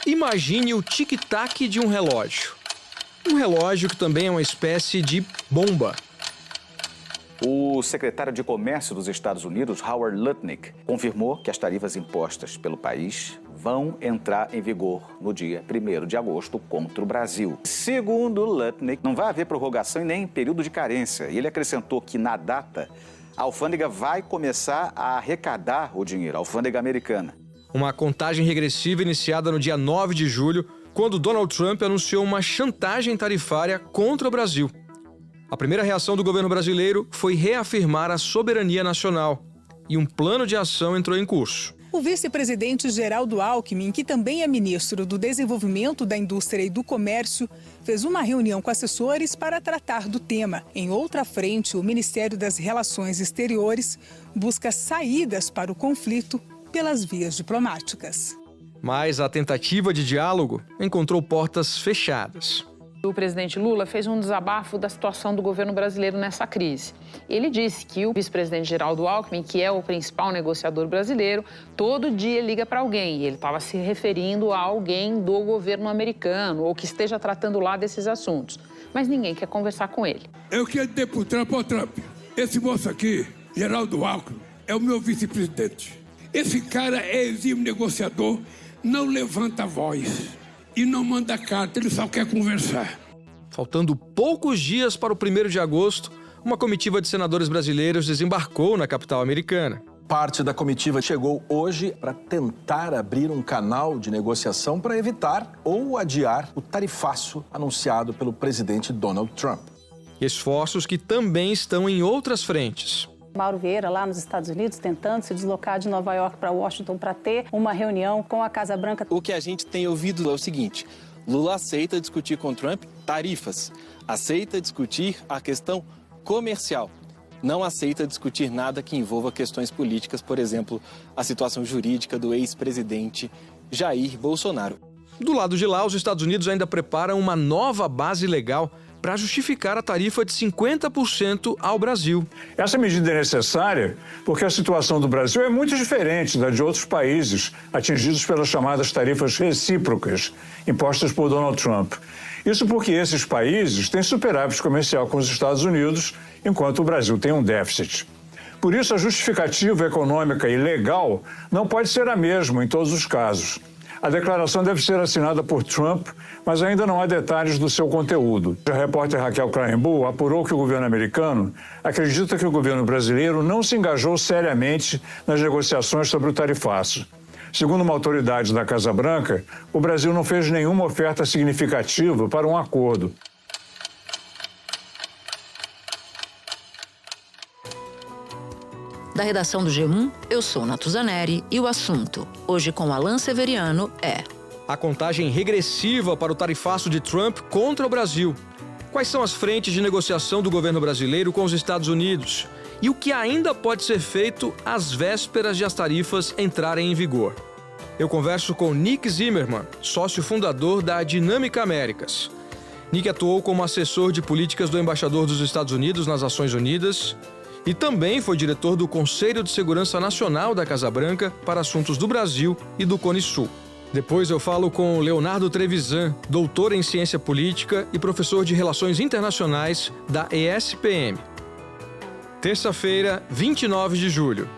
Imagine o tic-tac de um relógio. Um relógio que também é uma espécie de bomba. O secretário de Comércio dos Estados Unidos, Howard Lutnick, confirmou que as tarifas impostas pelo país vão entrar em vigor no dia 1º de agosto contra o Brasil. Segundo Lutnick, não vai haver prorrogação e nem período de carência. E ele acrescentou que, na data, a alfândega vai começar a arrecadar o dinheiro, a alfândega americana. Uma contagem regressiva iniciada no dia 9 de julho, quando Donald Trump anunciou uma chantagem tarifária contra o Brasil. A primeira reação do governo brasileiro foi reafirmar a soberania nacional, e um plano de ação entrou em curso. O vice-presidente Geraldo Alckmin, que também é ministro do Desenvolvimento da Indústria e do Comércio, fez uma reunião com assessores para tratar do tema. Em outra frente, o Ministério das Relações Exteriores busca saídas para o conflito pelas vias diplomáticas. Mas a tentativa de diálogo encontrou portas fechadas. O presidente Lula fez um desabafo da situação do governo brasileiro nessa crise. Ele disse que o vice-presidente Geraldo Alckmin, que é o principal negociador brasileiro, todo dia liga para alguém. E ele estava se referindo a alguém do governo americano ou que esteja tratando lá desses assuntos. Mas ninguém quer conversar com ele. Eu quero dizer pro Trump, esse moço aqui, Geraldo Alckmin, é o meu vice-presidente. Esse cara é exímio negociador, não levanta a voz e não manda carta, ele só quer conversar. Faltando poucos dias para o 1º de agosto, uma comitiva de senadores brasileiros desembarcou na capital americana. Parte da comitiva chegou hoje para tentar abrir um canal de negociação para evitar ou adiar o tarifaço anunciado pelo presidente Donald Trump. Esforços que também estão em outras frentes. Mauro Vieira, lá nos Estados Unidos, tentando se deslocar de Nova York para Washington para ter uma reunião com a Casa Branca. O que a gente tem ouvido é o seguinte: Lula aceita discutir com Trump tarifas, aceita discutir a questão comercial, não aceita discutir nada que envolva questões políticas, por exemplo, a situação jurídica do ex-presidente Jair Bolsonaro. Do lado de lá, os Estados Unidos ainda preparam uma nova base legal para justificar a tarifa de 50% ao Brasil. Essa medida é necessária porque a situação do Brasil é muito diferente da de outros países atingidos pelas chamadas tarifas recíprocas impostas por Donald Trump. Isso porque esses países têm superávit comercial com os Estados Unidos, enquanto o Brasil tem um déficit. Por isso, a justificativa econômica e legal não pode ser a mesma em todos os casos. A declaração deve ser assinada por Trump, mas ainda não há detalhes do seu conteúdo. A repórter Raquel Krahenbuhl apurou que o governo americano acredita que o governo brasileiro não se engajou seriamente nas negociações sobre o tarifaço. Segundo uma autoridade da Casa Branca, o Brasil não fez nenhuma oferta significativa para um acordo. Da redação do G1, eu sou Natuzaneri e o assunto, hoje com Alan Severiano, é... A contagem regressiva para o tarifaço de Trump contra o Brasil. Quais são as frentes de negociação do governo brasileiro com os Estados Unidos? E o que ainda pode ser feito às vésperas de as tarifas entrarem em vigor? Eu converso com Nick Zimmerman, sócio fundador da Dinâmica Américas. Nick atuou como assessor de políticas do embaixador dos Estados Unidos nas Nações Unidas e também foi diretor do Conselho de Segurança Nacional da Casa Branca para assuntos do Brasil e do Cone Sul. Depois eu falo com Leonardo Trevisan, doutor em ciência política e professor de Relações Internacionais da ESPM. Terça-feira, 29 de julho.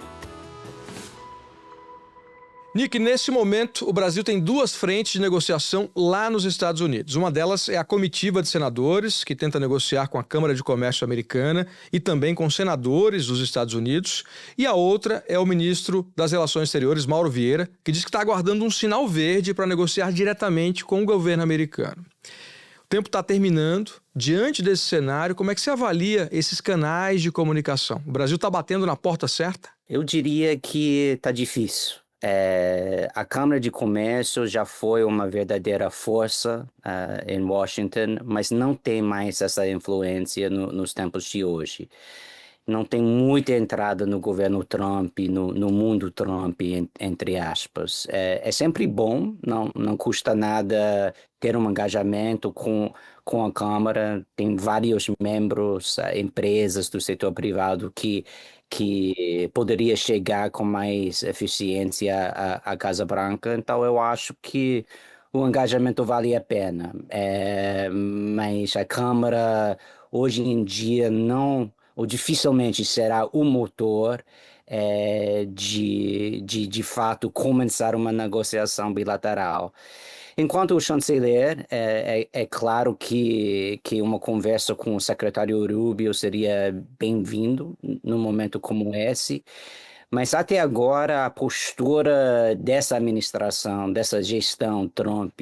Nick, nesse momento, o Brasil tem duas frentes de negociação lá nos Estados Unidos. Uma delas é a comitiva de senadores, que tenta negociar com a Câmara de Comércio americana e também com senadores dos Estados Unidos. E a outra é o ministro das Relações Exteriores, Mauro Vieira, que diz que está aguardando um sinal verde para negociar diretamente com o governo americano. O tempo está terminando. Diante desse cenário, como é que você avalia esses canais de comunicação? O Brasil está batendo na porta certa? Eu diria que está difícil. A Câmara de Comércio já foi uma verdadeira força em Washington, mas não tem mais essa influência nos tempos de hoje. Não tem muita entrada no governo Trump, no mundo Trump, entre aspas. É sempre bom, não custa nada ter um engajamento com a Câmara. Tem vários membros, empresas do setor privado que poderia chegar com mais eficiência à Casa Branca. Então, eu acho que o engajamento vale a pena. Mas a Câmara, hoje em dia, não, ou dificilmente será o motor de fato, começar uma negociação bilateral. Enquanto o chanceler, é claro que uma conversa com o secretário Rubio seria bem-vindo num momento como esse, mas até agora a postura dessa administração, dessa gestão Trump,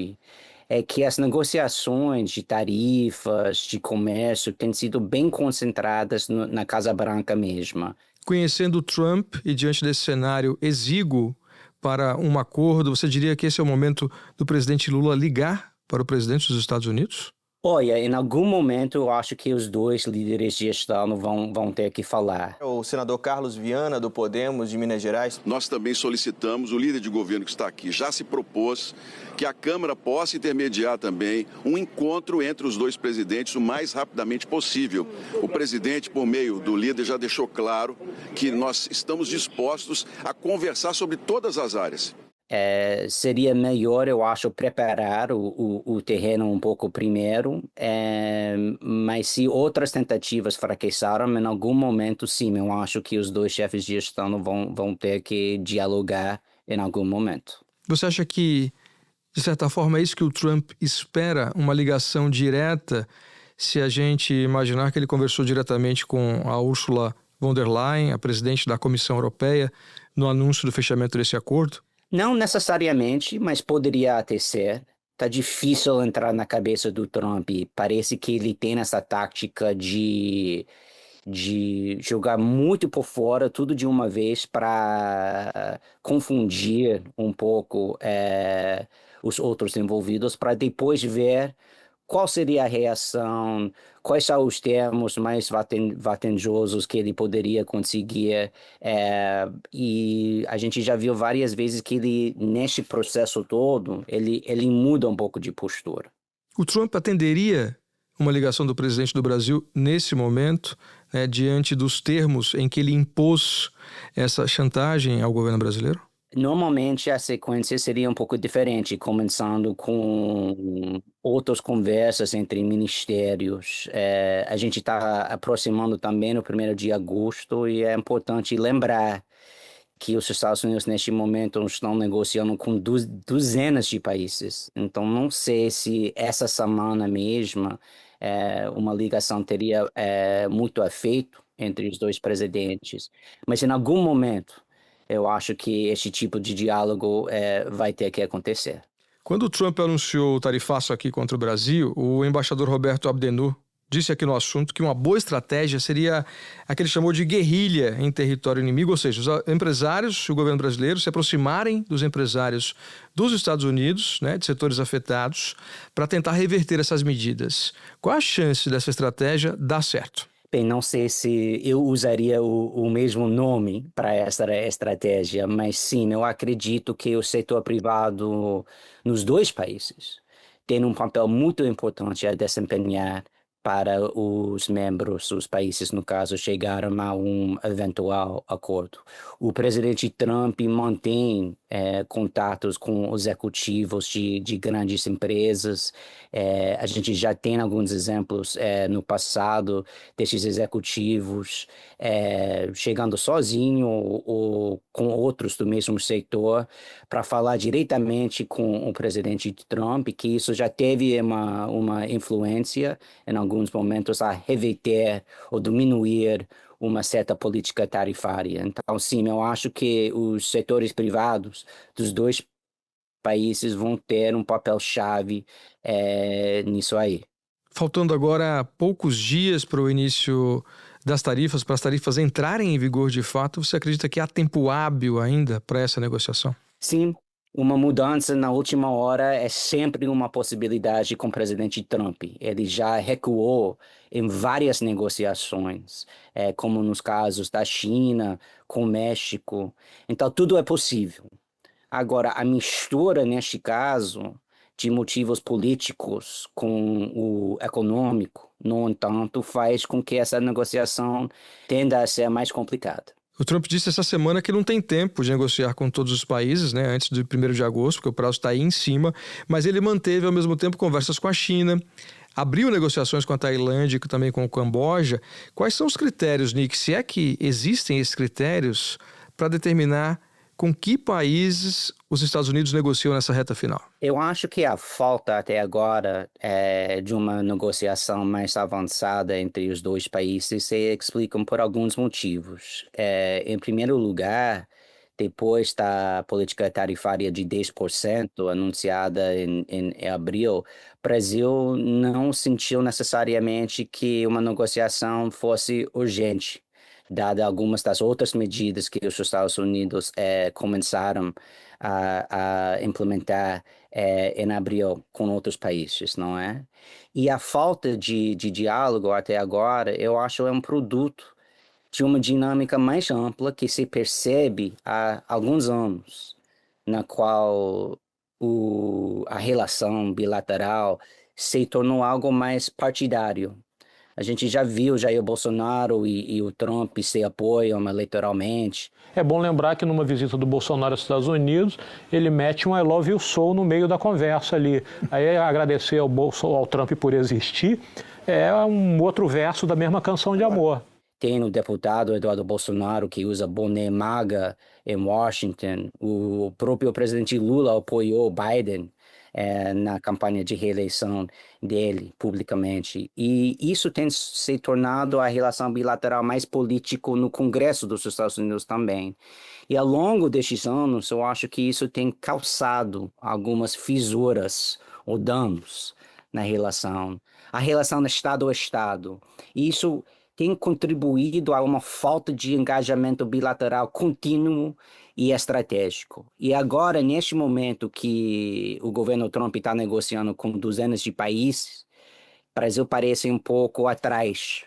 é que as negociações de tarifas, de comércio, têm sido bem concentradas na Casa Branca mesma. Conhecendo o Trump e diante desse cenário exíguo para um acordo, você diria que esse é o momento do presidente Lula ligar para o presidente dos Estados Unidos? Olha, em algum momento eu acho que os dois líderes de Estado vão ter que falar. O senador Carlos Viana, do Podemos, de Minas Gerais. Nós também solicitamos, o líder de governo que está aqui já se propôs que a Câmara possa intermediar também um encontro entre os dois presidentes o mais rapidamente possível. O presidente, por meio do líder, já deixou claro que nós estamos dispostos a conversar sobre todas as áreas. Seria melhor, eu acho, preparar o terreno um pouco primeiro, mas se outras tentativas fracassaram, em algum momento, sim, eu acho que os dois chefes de Estado vão ter que dialogar em algum momento. Você acha que, de certa forma, é isso que o Trump espera, uma ligação direta, se a gente imaginar que ele conversou diretamente com a Ursula von der Leyen, a presidente da Comissão Europeia, no anúncio do fechamento desse acordo? Não necessariamente, mas poderia até ser. Tá difícil entrar na cabeça do Trump. Parece que ele tem essa tática de jogar muito por fora, tudo de uma vez, para confundir um pouco os outros envolvidos, para depois ver qual seria a reação, quais são os termos mais vantajosos que ele poderia conseguir. E a gente já viu várias vezes que ele, nesse processo todo, ele muda um pouco de postura. O Trump atenderia uma ligação do presidente do Brasil nesse momento, diante dos termos em que ele impôs essa chantagem ao governo brasileiro? Normalmente a sequência seria um pouco diferente, começando com outras conversas entre ministérios. A gente está aproximando também no 1º de agosto e é importante lembrar que os Estados Unidos neste momento estão negociando com dezenas de países. Então não sei se essa semana mesma uma ligação teria muito efeito entre os dois presidentes, mas em algum momento eu acho que esse tipo de diálogo vai ter que acontecer. Quando o Trump anunciou o tarifaço aqui contra o Brasil, o embaixador Roberto Abdenur disse aqui no assunto que uma boa estratégia seria a que ele chamou de guerrilha em território inimigo, ou seja, os empresários e o governo brasileiro se aproximarem dos empresários dos Estados Unidos, de setores afetados, para tentar reverter essas medidas. Qual a chance dessa estratégia dar certo? Bem, não sei se eu usaria o mesmo nome para essa estratégia, mas sim, eu acredito que o setor privado nos dois países tem um papel muito importante a desempenhar para os membros, os países, no caso, chegaram a um eventual acordo. O presidente Trump mantém contatos com os executivos de grandes empresas. A gente já tem alguns exemplos no passado desses executivos chegando sozinho ou com outros do mesmo setor para falar diretamente com o presidente Trump, que isso já teve uma influência em alguns momentos a reverter ou diminuir uma certa política tarifária. Então, sim, eu acho que os setores privados dos dois países vão ter um papel-chave nisso aí. Faltando agora poucos dias para o início das tarifas, para as tarifas entrarem em vigor de fato, você acredita que há tempo hábil ainda para essa negociação? Sim. Uma mudança na última hora é sempre uma possibilidade com o presidente Trump. Ele já recuou em várias negociações, como nos casos da China, com o México. Então, tudo é possível. Agora, a mistura, neste caso, de motivos políticos com o econômico, no entanto, faz com que essa negociação tenda a ser mais complicada. O Trump disse essa semana que não tem tempo de negociar com todos os países, né, antes do 1º de agosto, porque o prazo está aí em cima, mas ele manteve ao mesmo tempo conversas com a China, abriu negociações com a Tailândia e também com o Camboja. Quais são os critérios, Nick, se é que existem esses critérios para determinar com que países os Estados Unidos negociam nessa reta final? Eu acho que a falta até agora de uma negociação mais avançada entre os dois países se explicam por alguns motivos. Em primeiro lugar, depois da política tarifária de 10% anunciada em abril, o Brasil não sentiu necessariamente que uma negociação fosse urgente, dada algumas das outras medidas que os Estados Unidos começaram a implementar em abril com outros países, não é? E a falta de diálogo até agora, eu acho, é um produto de uma dinâmica mais ampla que se percebe há alguns anos, na qual a relação bilateral se tornou algo mais partidário. A gente já viu Jair Bolsonaro e o Trump se apoiam eleitoralmente. É bom lembrar que numa visita do Bolsonaro aos Estados Unidos, ele mete um I love you so no meio da conversa ali. Aí agradecer ao Trump por existir é um outro verso da mesma canção de amor. Tem o deputado Eduardo Bolsonaro que usa boné MAGA em Washington. O próprio presidente Lula apoiou Biden na campanha de reeleição dele publicamente. E isso tem se tornado a relação bilateral mais política no Congresso dos Estados Unidos também. E ao longo destes anos, eu acho que isso tem causado algumas fissuras ou danos na relação. A relação Estado a Estado. E isso tem contribuído a uma falta de engajamento bilateral contínuo e estratégico. E agora, neste momento que o governo Trump está negociando com dezenas de países, o Brasil parece um pouco atrás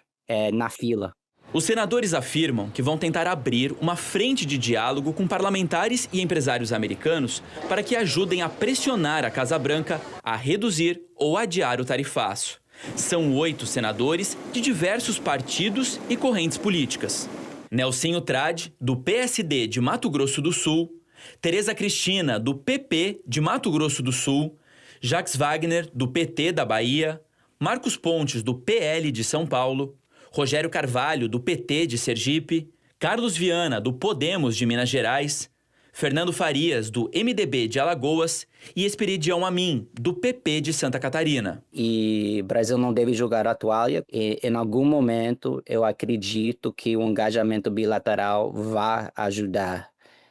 na fila. Os senadores afirmam que vão tentar abrir uma frente de diálogo com parlamentares e empresários americanos para que ajudem a pressionar a Casa Branca a reduzir ou adiar o tarifaço. São 8 senadores de diversos partidos e correntes políticas. Nelsinho Trade, do PSD de Mato Grosso do Sul, Tereza Cristina, do PP de Mato Grosso do Sul, Jacques Wagner, do PT da Bahia, Marcos Pontes, do PL de São Paulo, Rogério Carvalho, do PT de Sergipe, Carlos Viana, do Podemos de Minas Gerais, Fernando Farias, do MDB de Alagoas e Esperidião Amin, do PP de Santa Catarina. E o Brasil não deve jogar a toalha. E, em algum momento, eu acredito que o engajamento bilateral vai ajudar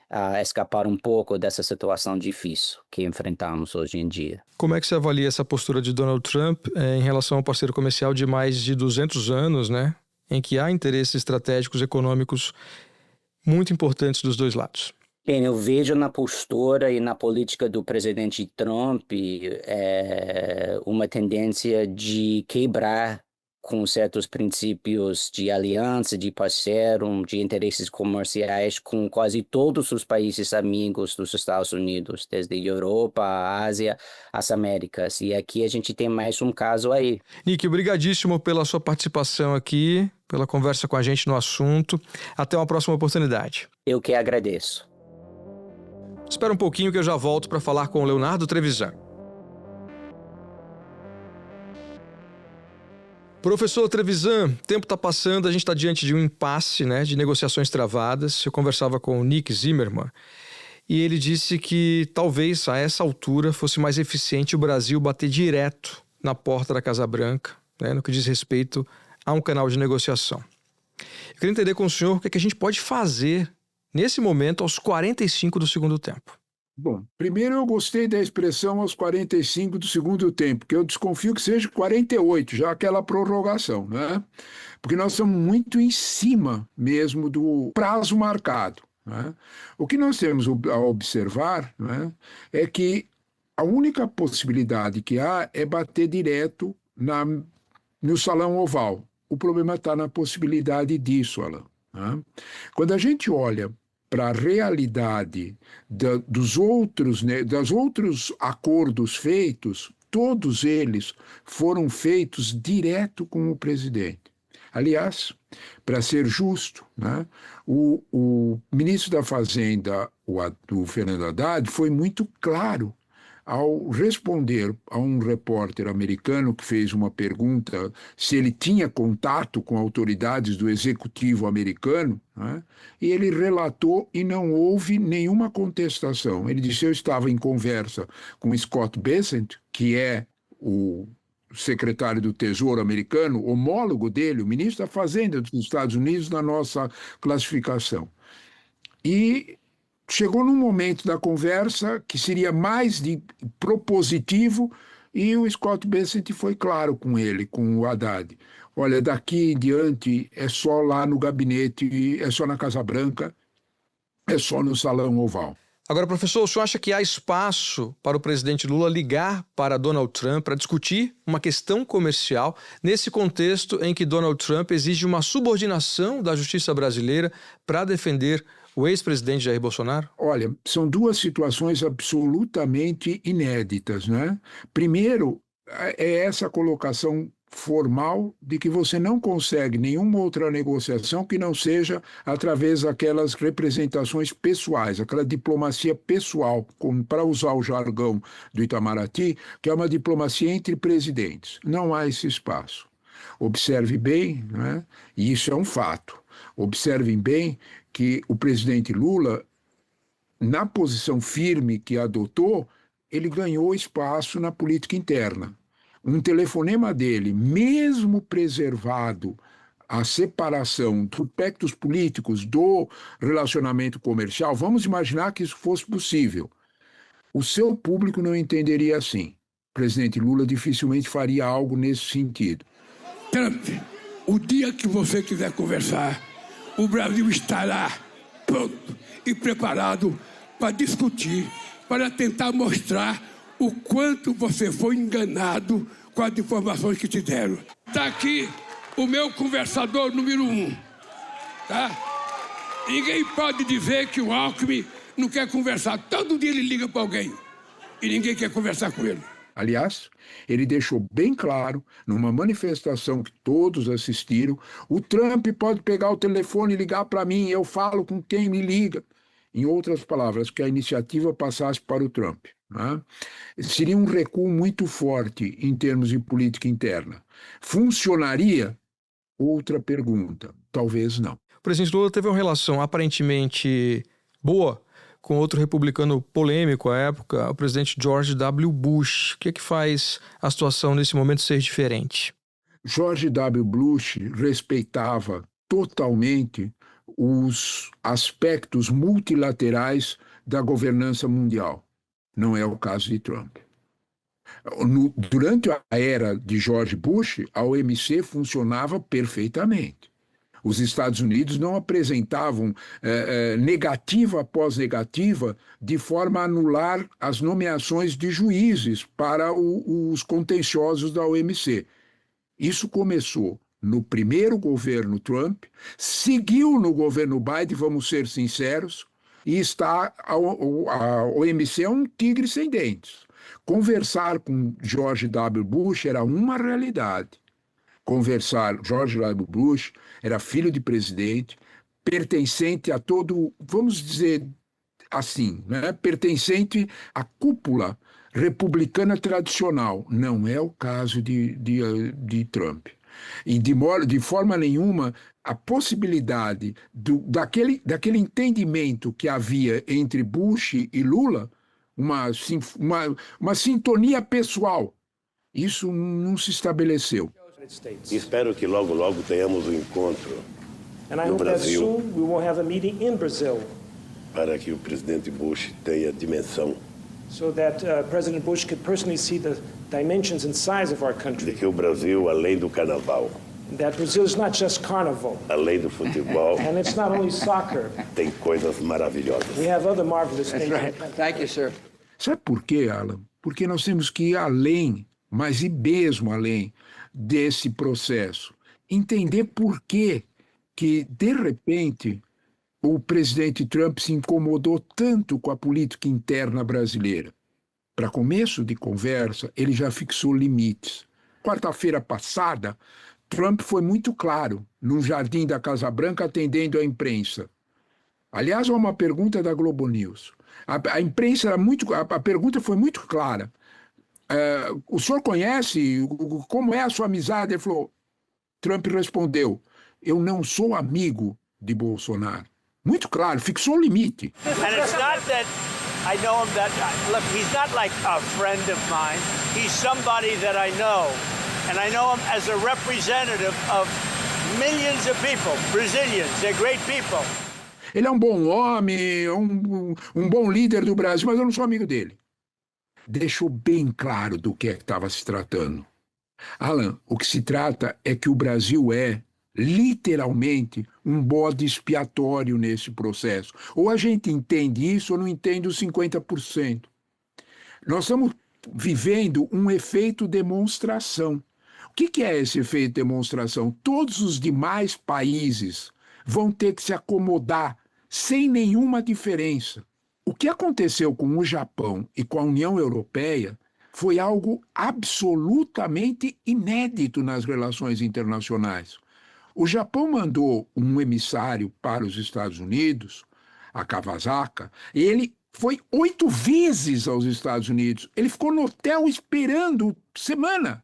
a escapar um pouco dessa situação difícil que enfrentamos hoje em dia. Como é que você avalia essa postura de Donald Trump em relação ao parceiro comercial de mais de 200 anos, né? Em que há interesses estratégicos econômicos muito importantes dos dois lados? Bem, eu vejo na postura e na política do presidente Trump uma tendência de quebrar com certos princípios de aliança, de parceiro, de interesses comerciais com quase todos os países amigos dos Estados Unidos, desde a Europa, a Ásia, as Américas. E aqui a gente tem mais um caso aí. Nick, obrigadíssimo pela sua participação aqui, pela conversa com a gente no assunto. Até uma próxima oportunidade. Eu que agradeço. Espera um pouquinho que eu já volto para falar com o Leonardo Trevisan. Professor Trevisan, o tempo está passando, a gente está diante de um impasse, né, de negociações travadas. Eu conversava com o Nick Zimmerman e ele disse que talvez a essa altura fosse mais eficiente o Brasil bater direto na porta da Casa Branca, né, no que diz respeito a um canal de negociação. Eu queria entender com o senhor o que é que a gente pode fazer nesse momento, aos 45 do segundo tempo. Bom, primeiro eu gostei da expressão aos 45 do segundo tempo, que eu desconfio que seja 48, já aquela prorrogação, né? Porque nós estamos muito em cima mesmo do prazo marcado, né? O que nós temos a observar, né, é que a única possibilidade que há é bater direto no Salão Oval. O problema está na possibilidade disso, Alan, né? Quando a gente olha para a realidade dos outros acordos feitos, todos eles foram feitos direto com o presidente. Aliás, para ser justo, né, o ministro da Fazenda, o Fernando Haddad, foi muito claro ao responder a um repórter americano que fez uma pergunta se ele tinha contato com autoridades do executivo americano, né? E ele relatou e não houve nenhuma contestação. Ele disse: eu estava em conversa com Scott Bessent, que é o secretário do Tesouro americano, homólogo dele, o ministro da Fazenda dos Estados Unidos, na nossa classificação. E chegou num momento da conversa que seria mais de propositivo, e o Scott Bessent foi claro com ele, com o Haddad. Olha, daqui em diante é só lá no gabinete, é só na Casa Branca, é só no Salão Oval. Agora, professor, o senhor acha que há espaço para o presidente Lula ligar para Donald Trump para discutir uma questão comercial nesse contexto em que Donald Trump exige uma subordinação da justiça brasileira para defender o ex-presidente Jair Bolsonaro? Olha, são duas situações absolutamente inéditas, né? Primeiro, é essa colocação formal de que você não consegue nenhuma outra negociação que não seja através daquelas representações pessoais, aquela diplomacia pessoal, para usar o jargão do Itamaraty, que é uma diplomacia entre presidentes. Não há esse espaço. Observe bem, né? E isso é um fato, observem bem que o presidente Lula, na posição firme que adotou, ele ganhou espaço na política interna. Um telefonema dele, mesmo preservado a separação dos aspectos políticos do relacionamento comercial, vamos imaginar que isso fosse possível. O seu público não entenderia assim. O presidente Lula dificilmente faria algo nesse sentido. Trump, o dia que você quiser conversar, o Brasil estará pronto e preparado para discutir, para tentar mostrar o quanto você foi enganado com as informações que te deram. Está aqui o meu conversador número 1. Tá? Ninguém pode dizer que o Alckmin não quer conversar. Todo dia ele liga para alguém e ninguém quer conversar com ele. Aliás, ele deixou bem claro, numa manifestação que todos assistiram, o Trump pode pegar o telefone e ligar para mim, eu falo com quem me liga. Em outras palavras, que a iniciativa passasse para o Trump. Né? Seria um recuo muito forte em termos de política interna. Funcionaria? Outra pergunta. Talvez não. O presidente Lula teve uma relação aparentemente boa com outro republicano polêmico à época, o presidente George W. Bush. O que é que faz a situação nesse momento ser diferente? George W. Bush respeitava totalmente os aspectos multilaterais da governança mundial. Não é o caso de Trump. Durante a era de George Bush, a OMC funcionava perfeitamente. Os Estados Unidos não apresentavam negativa após negativa de forma a anular as nomeações de juízes para os contenciosos da OMC. Isso começou no primeiro governo Trump, seguiu no governo Biden, vamos ser sinceros, e a OMC é um tigre sem dentes. Conversar com George W. Bush era uma realidade. George W. Bush era filho de presidente, pertencente a todo, vamos dizer assim, né? Pertencente à cúpula republicana tradicional. Não é o caso de Trump. E de forma nenhuma a possibilidade daquele entendimento que havia entre Bush e Lula, uma sintonia pessoal, isso não se estabeleceu. Espero que logo, logo tenhamos um encontro no Brasil para que o presidente Bush tenha dimensão so that President Bush could personally see the dimensions and size of our country. De que o Brasil, além do carnaval, that Brazil is not just carnival, além do futebol, and it's not only soccer, tem coisas maravilhosas. We have other marvelous things. Right. Thank you, sir. Sabe por quê, Alan? Porque nós temos que ir além, mas e mesmo além desse processo. Entender por que de repente, o presidente Trump se incomodou tanto com a política interna brasileira. Para começo de conversa, ele já fixou limites. Quarta-feira passada, Trump foi muito claro num jardim da Casa Branca atendendo a imprensa. Aliás, há uma pergunta da Globo News. A imprensa era muito... A pergunta foi muito clara. O senhor conhece? Como é a sua amizade? Ele falou... Trump respondeu, eu não sou amigo de Bolsonaro. Muito claro, fixou o limite. And it's not that I know him that... Look, he's not like a friend of mine. He's somebody that I know. And I know him as a representative of millions of people, Brazilians. They're great people. Ele é um bom homem, um bom líder do Brasil, mas eu não sou amigo dele. Deixou bem claro do que estava se tratando. Alan, o que se trata é que o Brasil é, literalmente, um bode expiatório nesse processo. Ou a gente entende isso ou não entende os 50%. Nós estamos vivendo um efeito demonstração. O que é esse efeito demonstração? Todos os demais países vão ter que se acomodar sem nenhuma diferença. O que aconteceu com o Japão e com a União Europeia foi algo absolutamente inédito nas relações internacionais. O Japão mandou um emissário para os Estados Unidos, a Kawasaki, e ele foi 8 vezes aos Estados Unidos. Ele ficou no hotel esperando semana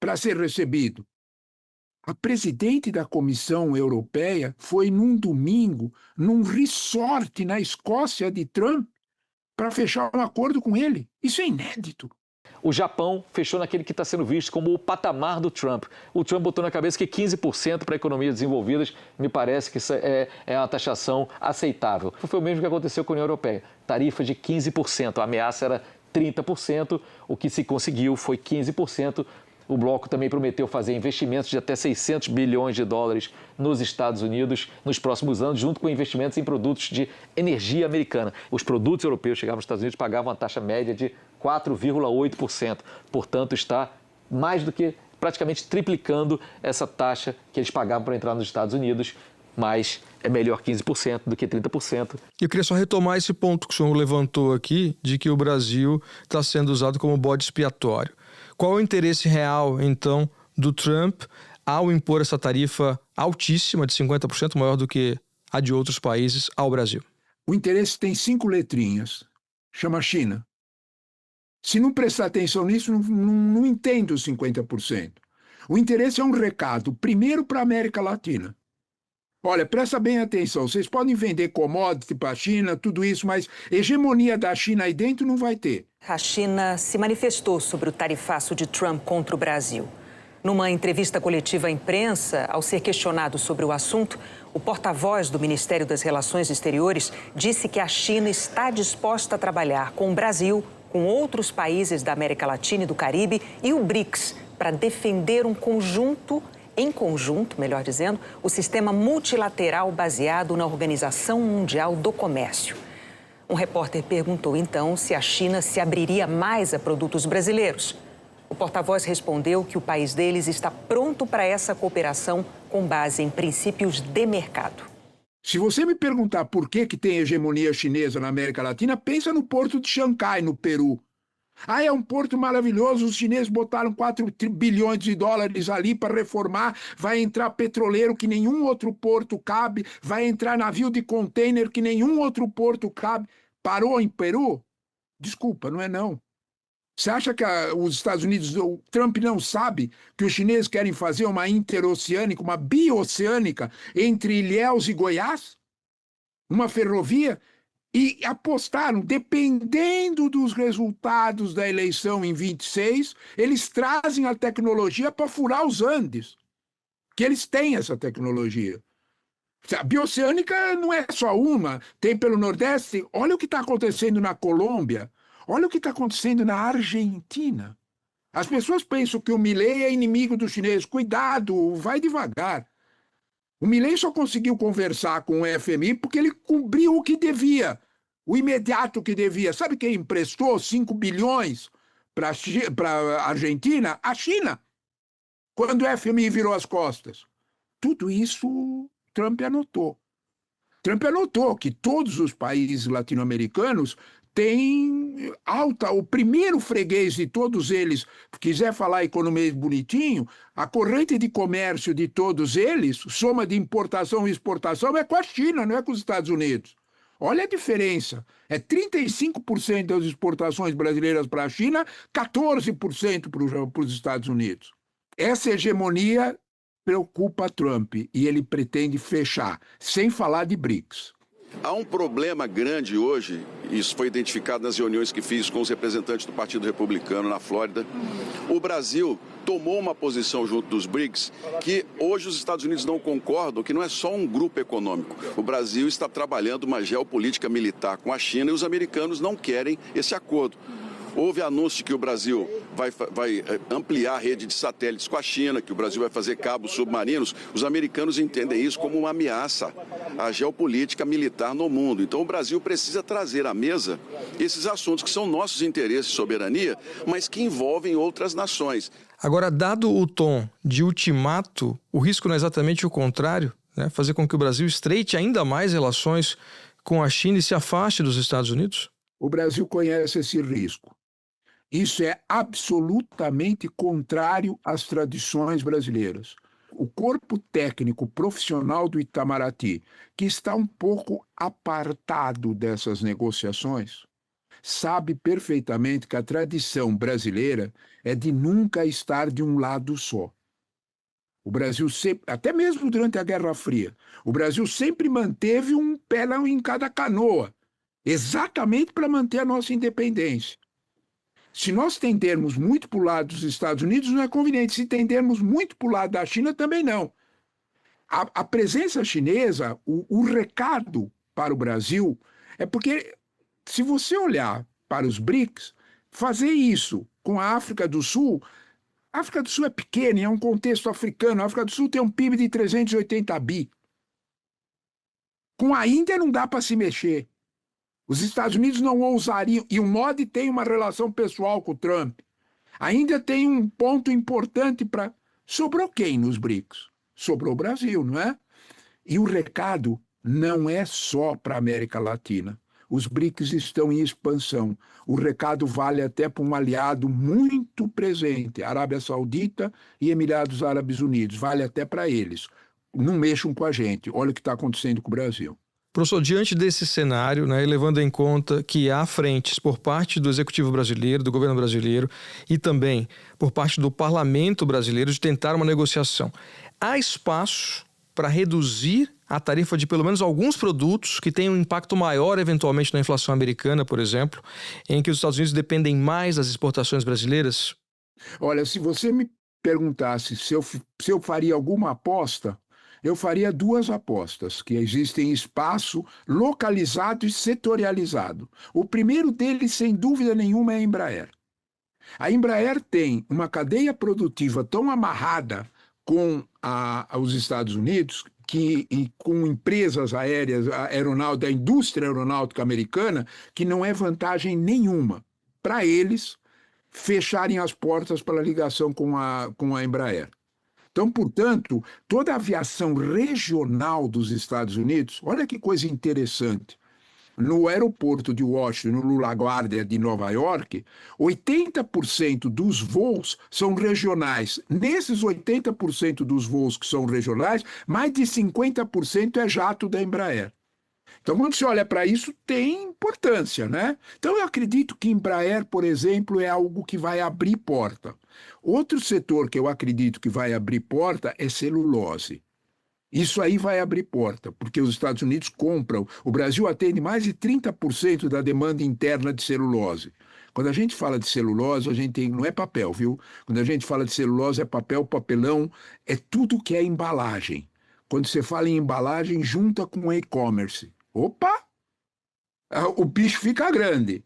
para ser recebido. A presidente da Comissão Europeia foi num domingo, num resort na Escócia de Trump, para fechar um acordo com ele. Isso é inédito. O Japão fechou naquele que está sendo visto como o patamar do Trump. O Trump botou na cabeça que 15% para economias desenvolvidas, me parece que isso é uma taxação aceitável. Foi o mesmo que aconteceu com a União Europeia. Tarifa de 15%, a ameaça era 30%, o que se conseguiu foi 15%. O bloco também prometeu fazer investimentos de até 600 bilhões de dólares nos Estados Unidos nos próximos anos, junto com investimentos em produtos de energia americana. Os produtos europeus chegavam nos Estados Unidos e pagavam uma taxa média de 4,8%. Portanto, está mais do que praticamente triplicando essa taxa que eles pagavam para entrar nos Estados Unidos, mas é melhor 15% do que 30%. Eu queria só retomar esse ponto que o senhor levantou aqui, de que o Brasil está sendo usado como bode expiatório. Qual é o interesse real, então, do Trump ao impor essa tarifa altíssima, de 50%, maior do que a de outros países, ao Brasil? O interesse tem 5 letrinhas. Chama China. Se não prestar atenção nisso, não entende os 50%. O interesse é um recado, primeiro para a América Latina. Olha, presta bem atenção, vocês podem vender commodity para a China, tudo isso, mas hegemonia da China aí dentro não vai ter. A China se manifestou sobre o tarifaço de Trump contra o Brasil. Numa entrevista coletiva à imprensa, ao ser questionado sobre o assunto, o porta-voz do Ministério das Relações Exteriores disse que a China está disposta a trabalhar com o Brasil, com outros países da América Latina e do Caribe e o BRICS, para defender em conjunto, melhor dizendo, o sistema multilateral baseado na Organização Mundial do Comércio. Um repórter perguntou, então, se a China se abriria mais a produtos brasileiros. O porta-voz respondeu que o país deles está pronto para essa cooperação com base em princípios de mercado. Se você me perguntar por que tem hegemonia chinesa na América Latina, pensa no porto de Xangai, no Peru. É um porto maravilhoso, os chineses botaram 4 bilhões de dólares ali para reformar, vai entrar petroleiro que nenhum outro porto cabe, vai entrar navio de container que nenhum outro porto cabe. Parou em Peru? Desculpa, não é não. Você acha que os Estados Unidos, o Trump não sabe que os chineses querem fazer uma interoceânica, uma bioceânica entre Ilhéus e Goiás? Uma ferrovia? E apostaram, dependendo dos resultados da eleição em 26, eles trazem a tecnologia para furar os Andes. Que eles têm essa tecnologia. A bioceânica não é só uma, tem pelo Nordeste. Olha o que está acontecendo na Colômbia, olha o que está acontecendo na Argentina. As pessoas pensam que o Milei é inimigo dos chineses. Cuidado, vai devagar. O Milei só conseguiu conversar com o FMI porque ele cumpriu o que devia, o imediato que devia. Sabe quem emprestou 5 bilhões para a Argentina? A China, quando o FMI virou as costas. Tudo isso Trump anotou. Trump anotou que todos os países latino-americanos tem alta, o primeiro freguês de todos eles, quiser falar economia bonitinho, a corrente de comércio de todos eles, soma de importação e exportação, é com a China, não é com os Estados Unidos. Olha a diferença, é 35% das exportações brasileiras para a China, 14% para os Estados Unidos. Essa hegemonia preocupa Trump e ele pretende fechar, sem falar de BRICS. Há um problema grande hoje, isso foi identificado nas reuniões que fiz com os representantes do Partido Republicano na Flórida. O Brasil tomou uma posição junto dos BRICS que hoje os Estados Unidos não concordam, que não é só um grupo econômico. O Brasil está trabalhando uma geopolítica militar com a China e os americanos não querem esse acordo. Houve anúncio de que o Brasil vai ampliar a rede de satélites com a China, que o Brasil vai fazer cabos submarinos. Os americanos entendem isso como uma ameaça à geopolítica militar no mundo. Então o Brasil precisa trazer à mesa esses assuntos que são nossos interesses de soberania, mas que envolvem outras nações. Agora, dado o tom de ultimato, o risco não é exatamente o contrário, né? Fazer com que o Brasil estreite ainda mais relações com a China e se afaste dos Estados Unidos? O Brasil conhece esse risco. Isso é absolutamente contrário às tradições brasileiras. O corpo técnico profissional do Itamaraty, que está um pouco apartado dessas negociações, sabe perfeitamente que a tradição brasileira é de nunca estar de um lado só. O Brasil sempre, até mesmo durante a Guerra Fria, o Brasil sempre manteve um pé em cada canoa, exatamente para manter a nossa independência. Se nós tendermos muito para o lado dos Estados Unidos, não é conveniente. Se tendermos muito para o lado da China, também não. A presença chinesa, o recado para o Brasil, é porque, se você olhar para os BRICS, fazer isso com a África do Sul, a África do Sul é pequena, é um contexto africano. A África do Sul tem um PIB de 380 bi. Com a Índia não dá para se mexer. Os Estados Unidos não ousariam, e o Modi tem uma relação pessoal com o Trump. A Índia tem um ponto importante para... Sobrou quem nos BRICS? Sobrou o Brasil, não é? E o recado não é só para a América Latina. Os BRICS estão em expansão. O recado vale até para um aliado muito presente, Arábia Saudita e Emirados Árabes Unidos. Vale até para eles. Não mexam com a gente. Olha o que está acontecendo com o Brasil. Professor, diante desse cenário, né, levando em conta que há frentes por parte do Executivo brasileiro, do governo brasileiro e também por parte do Parlamento brasileiro de tentar uma negociação, há espaço para reduzir a tarifa de pelo menos alguns produtos que têm um impacto maior eventualmente na inflação americana, por exemplo, em que os Estados Unidos dependem mais das exportações brasileiras? Olha, se você me perguntasse se eu faria alguma aposta, eu faria duas apostas, que existem espaço localizado e setorializado. O primeiro deles, sem dúvida nenhuma, é a Embraer. A Embraer tem uma cadeia produtiva tão amarrada com os Estados Unidos, com empresas aéreas, da indústria aeronáutica americana, que não é vantagem nenhuma para eles fecharem as portas para a ligação com a Embraer. Então, portanto, toda a aviação regional dos Estados Unidos, olha que coisa interessante. No aeroporto de Washington, no LaGuardia de Nova York, 80% dos voos são regionais. Nesses 80% dos voos que são regionais, mais de 50% é jato da Embraer. Então, quando você olha para isso, tem importância, né? Então, eu acredito que Embraer, por exemplo, é algo que vai abrir porta. Outro setor que eu acredito que vai abrir porta é celulose. Isso aí vai abrir porta, porque os Estados Unidos compram. O Brasil atende mais de 30% da demanda interna de celulose. Quando a gente fala de celulose, não é papel, viu? Quando a gente fala de celulose, é papel, papelão, é tudo que é embalagem. Quando você fala em embalagem, junta com e-commerce. Opa! O bicho fica grande.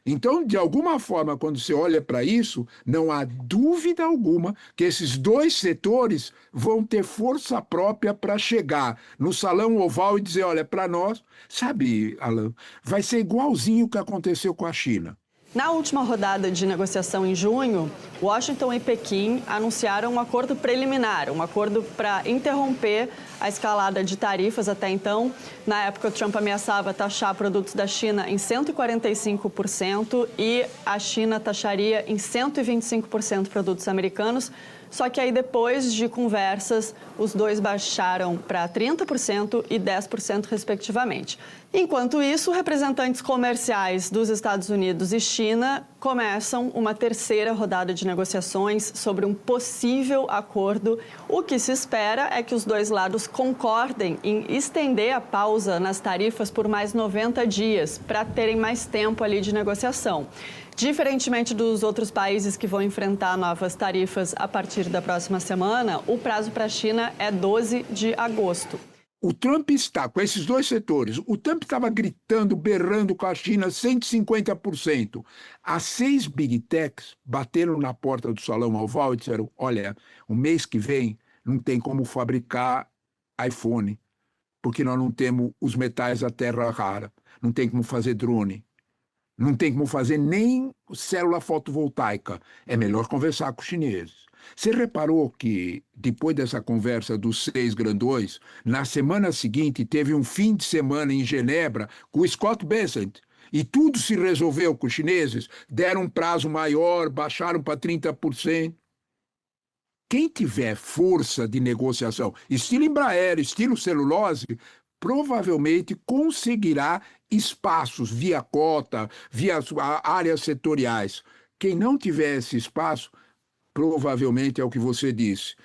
Então, de alguma forma, quando você olha para isso, não há dúvida alguma que esses dois setores vão ter força própria para chegar no Salão Oval e dizer, olha, para nós, sabe, Alan, vai ser igualzinho o que aconteceu com a China. Na última rodada de negociação em junho, Washington e Pequim anunciaram um acordo preliminar, um acordo para interromper a escalada de tarifas até então. Na época, Trump ameaçava taxar produtos da China em 145% e a China taxaria em 125% produtos americanos. Só que aí, depois de conversas, os dois baixaram para 30% e 10%, respectivamente. Enquanto isso, representantes comerciais dos Estados Unidos e China começam uma terceira rodada de negociações sobre um possível acordo. O que se espera é que os dois lados concordem em estender a pausa nas tarifas por mais 90 dias, para terem mais tempo ali de negociação. Diferentemente dos outros países que vão enfrentar novas tarifas a partir da próxima semana, o prazo para a China é 12 de agosto. O Trump está com esses dois setores. O Trump estava gritando, berrando com a China 150%. As 6 Big Techs bateram na porta do Salão Oval e disseram, olha, o mês que vem não tem como fabricar iPhone, porque nós não temos os metais da terra rara, não tem como fazer drone. Não tem como fazer nem célula fotovoltaica. É melhor conversar com os chineses. Você reparou que, depois dessa conversa dos 6 grandões, na semana seguinte teve um fim de semana em Genebra com o Scott Bessent. E tudo se resolveu com os chineses. Deram um prazo maior, baixaram para 30%. Quem tiver força de negociação, estilo Embraer, estilo celulose, provavelmente conseguirá espaços via cota, via áreas setoriais. Quem não tiver esse espaço, provavelmente é o que você disse.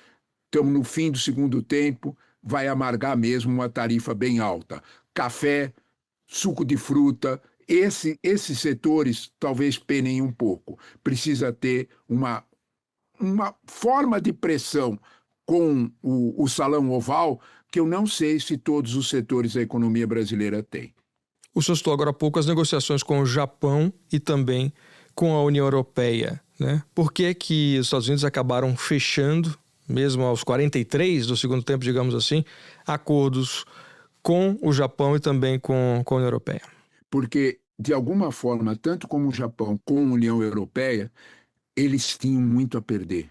Estamos no fim do segundo tempo, vai amargar mesmo uma tarifa bem alta. Café, suco de fruta, esses setores talvez penem um pouco. Precisa ter uma forma de pressão com o Salão Oval que eu não sei se todos os setores da economia brasileira têm. O senhor citou agora há pouco as negociações com o Japão e também com a União Europeia, né? Por que que os Estados Unidos acabaram fechando, mesmo aos 43 do segundo tempo, digamos assim, acordos com o Japão e também com a União Europeia? Porque, de alguma forma, tanto como o Japão como a União Europeia, eles tinham muito a perder.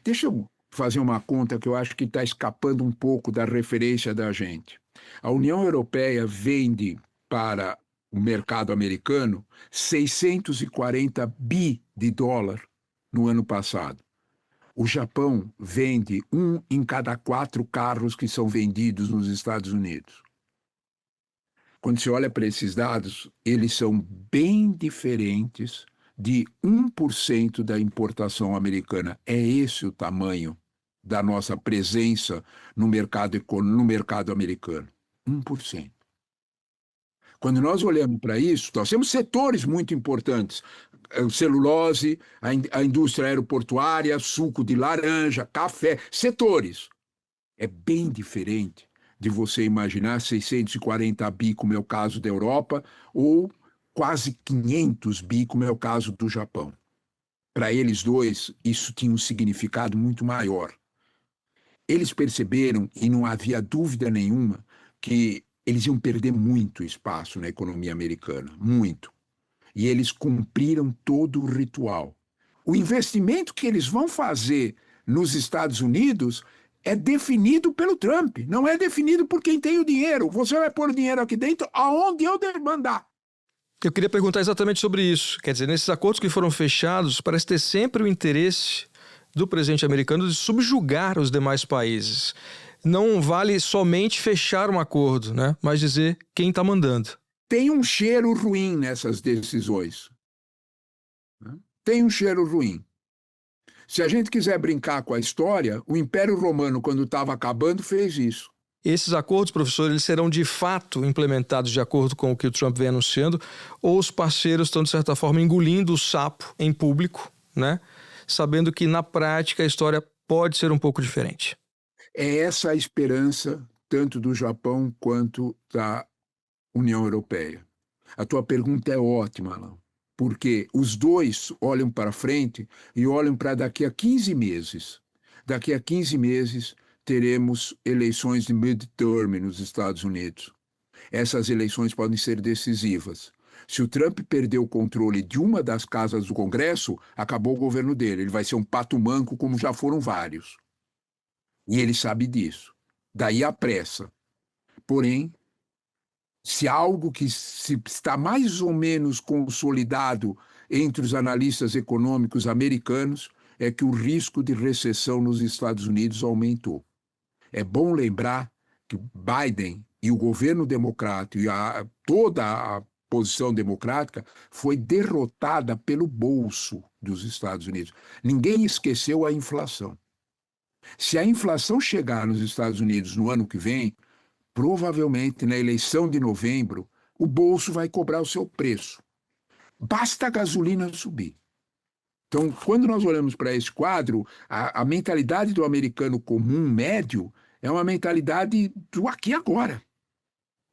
Deixa eu fazer uma conta que eu acho que está escapando um pouco da referência da gente. A União Europeia vende para o mercado americano 640 bi de dólar no ano passado. O Japão vende 1 em cada 4 carros que são vendidos nos Estados Unidos. Quando você olha para esses dados, eles são bem diferentes de 1% da importação americana. É esse o tamanho da nossa presença no mercado americano. 1%. Quando nós olhamos para isso, nós temos setores muito importantes. Celulose, a indústria aeroportuária, suco de laranja, café, setores. É bem diferente de você imaginar 640 bi, como é o caso da Europa, ou quase 500 bi, como é o caso do Japão. Para eles dois, isso tinha um significado muito maior. Eles perceberam, e não havia dúvida nenhuma, que eles iam perder muito espaço na economia americana, muito. E eles cumpriram todo o ritual. O investimento que eles vão fazer nos Estados Unidos é definido pelo Trump, não é definido por quem tem o dinheiro. Você vai pôr o dinheiro aqui dentro aonde eu mandar. Eu queria perguntar exatamente sobre isso. Quer dizer, nesses acordos que foram fechados, parece ter sempre o interesse do presidente americano de subjugar os demais países. Não vale somente fechar um acordo, né? Mas dizer quem está mandando. Tem um cheiro ruim nessas decisões. Tem um cheiro ruim. Se a gente quiser brincar com a história, o Império Romano, quando estava acabando, fez isso. Esses acordos, professor, eles serão de fato implementados de acordo com o que o Trump vem anunciando, ou os parceiros estão, de certa forma, engolindo o sapo em público, né? Sabendo que, na prática, a história pode ser um pouco diferente. É essa a esperança, tanto do Japão quanto da União Europeia. A tua pergunta é ótima, Alain, porque os dois olham para frente e olham para daqui a 15 meses. Daqui a 15 meses teremos eleições de midterm nos Estados Unidos. Essas eleições podem ser decisivas. Se o Trump perder o controle de uma das casas do Congresso, acabou o governo dele. Ele vai ser um pato manco, como já foram vários. E ele sabe disso. Daí a pressa. Porém, se algo que está mais ou menos consolidado entre os analistas econômicos americanos é que o risco de recessão nos Estados Unidos aumentou. É bom lembrar que Biden e o governo democrata e toda a posição democrática foi derrotada pelo bolso dos Estados Unidos. Ninguém esqueceu a inflação. Se a inflação chegar nos Estados Unidos no ano que vem, provavelmente na eleição de novembro, o bolso vai cobrar o seu preço. Basta a gasolina subir. Então, quando nós olhamos para esse quadro, a mentalidade do americano comum, médio, é uma mentalidade do aqui e agora.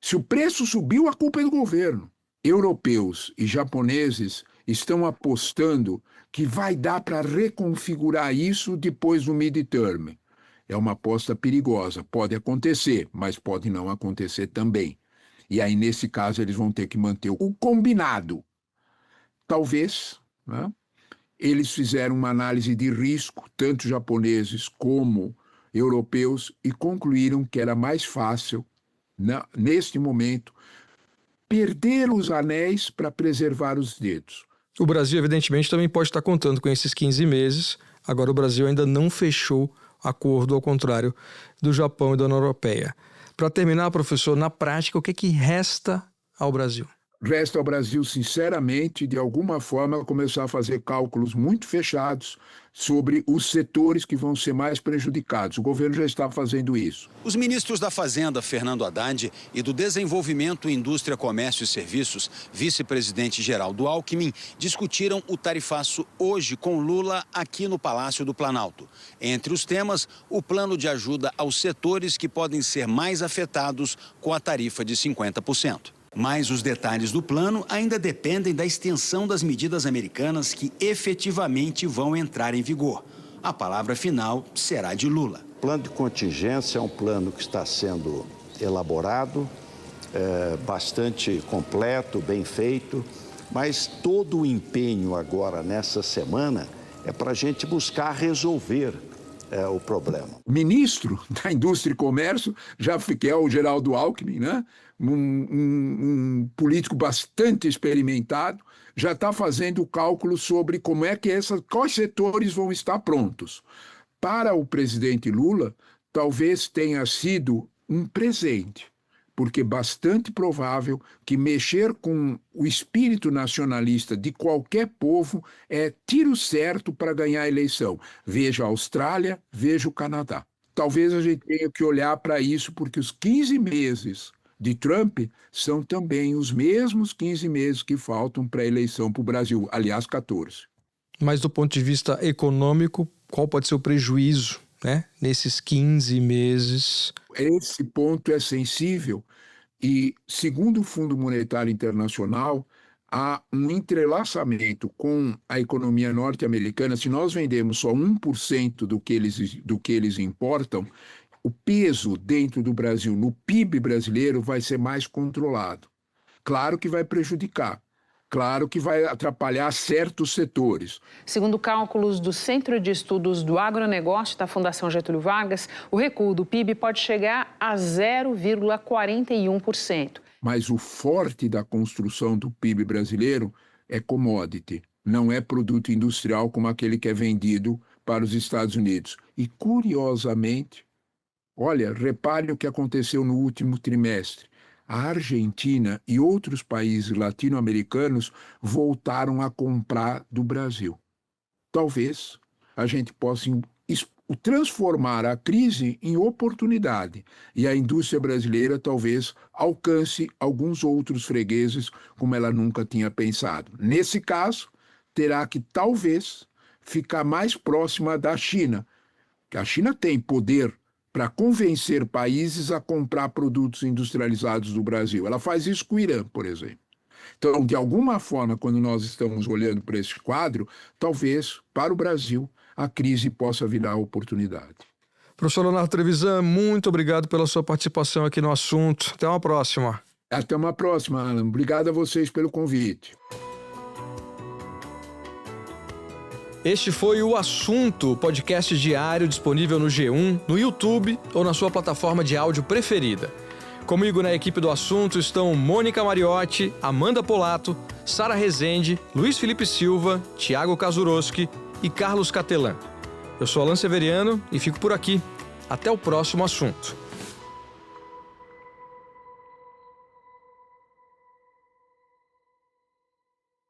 Se o preço subiu, a culpa é do governo. Europeus e japoneses estão apostando que vai dar para reconfigurar isso depois do midterm. É uma aposta perigosa. Pode acontecer, mas pode não acontecer também. E aí, nesse caso, eles vão ter que manter o combinado. Talvez, né, eles fizeram uma análise de risco, tanto japoneses como europeus, e concluíram que era mais fácil, neste momento, perder os anéis para preservar os dedos. O Brasil, evidentemente, também pode estar contando com esses 15 meses. Agora, o Brasil ainda não fechou acordo, ao contrário do Japão e da União Europeia. Para terminar, professor, na prática, o que resta ao Brasil? Resta ao Brasil, sinceramente, de alguma forma, começar a fazer cálculos muito fechados sobre os setores que vão ser mais prejudicados. O governo já está fazendo isso. Os ministros da Fazenda, Fernando Haddad, e do Desenvolvimento, Indústria, Comércio e Serviços, vice-presidente Geraldo Alckmin, discutiram o tarifaço hoje com Lula aqui no Palácio do Planalto. Entre os temas, o plano de ajuda aos setores que podem ser mais afetados com a tarifa de 50%. Mas os detalhes do plano ainda dependem da extensão das medidas americanas que efetivamente vão entrar em vigor. A palavra final será de Lula. O plano de contingência é um plano que está sendo elaborado, bastante completo, bem feito, mas todo o empenho agora nessa semana é para a gente buscar resolver o problema. O ministro da Indústria e Comércio, que é o Geraldo Alckmin, né? Um político bastante experimentado, já está fazendo o cálculo sobre como é que quais setores vão estar prontos. Para o presidente Lula, talvez tenha sido um presente, porque é bastante provável que mexer com o espírito nacionalista de qualquer povo é tiro certo para ganhar a eleição. Veja a Austrália, veja o Canadá. Talvez a gente tenha que olhar para isso, porque os 15 meses de Trump são também os mesmos 15 meses que faltam para a eleição para o Brasil, aliás, 14. Mas do ponto de vista econômico, qual pode ser o prejuízo, né, nesses 15 meses? Esse ponto é sensível e, segundo o Fundo Monetário Internacional, há um entrelaçamento com a economia norte-americana. Se nós vendemos só 1% do que eles importam, o peso dentro do Brasil, no PIB brasileiro, vai ser mais controlado. Claro que vai prejudicar, claro que vai atrapalhar certos setores. Segundo cálculos do Centro de Estudos do Agronegócio da Fundação Getúlio Vargas, o recuo do PIB pode chegar a 0,41%. Mas o forte da construção do PIB brasileiro é commodity, não é produto industrial como aquele que é vendido para os Estados Unidos. E, curiosamente, olha, repare o que aconteceu no último trimestre. A Argentina e outros países latino-americanos voltaram a comprar do Brasil. Talvez a gente possa transformar a crise em oportunidade e a indústria brasileira talvez alcance alguns outros fregueses como ela nunca tinha pensado. Nesse caso, terá que talvez ficar mais próxima da China, que a China tem poder para convencer países a comprar produtos industrializados do Brasil. Ela faz isso com o Irã, por exemplo. Então, de alguma forma, quando nós estamos olhando para esse quadro, talvez, para o Brasil, a crise possa virar oportunidade. Professor Leonardo Trevisan, muito obrigado pela sua participação aqui no assunto. Até uma próxima. Até uma próxima, Alan. Obrigado a vocês pelo convite. Este foi o Assunto, podcast diário disponível no G1, no YouTube ou na sua plataforma de áudio preferida. Comigo na equipe do Assunto estão Mônica Mariotti, Amanda Polato, Sara Rezende, Luiz Felipe Silva, Thiago Kazuroski e Carlos Catelan. Eu sou Alan Severiano e fico por aqui. Até o próximo assunto.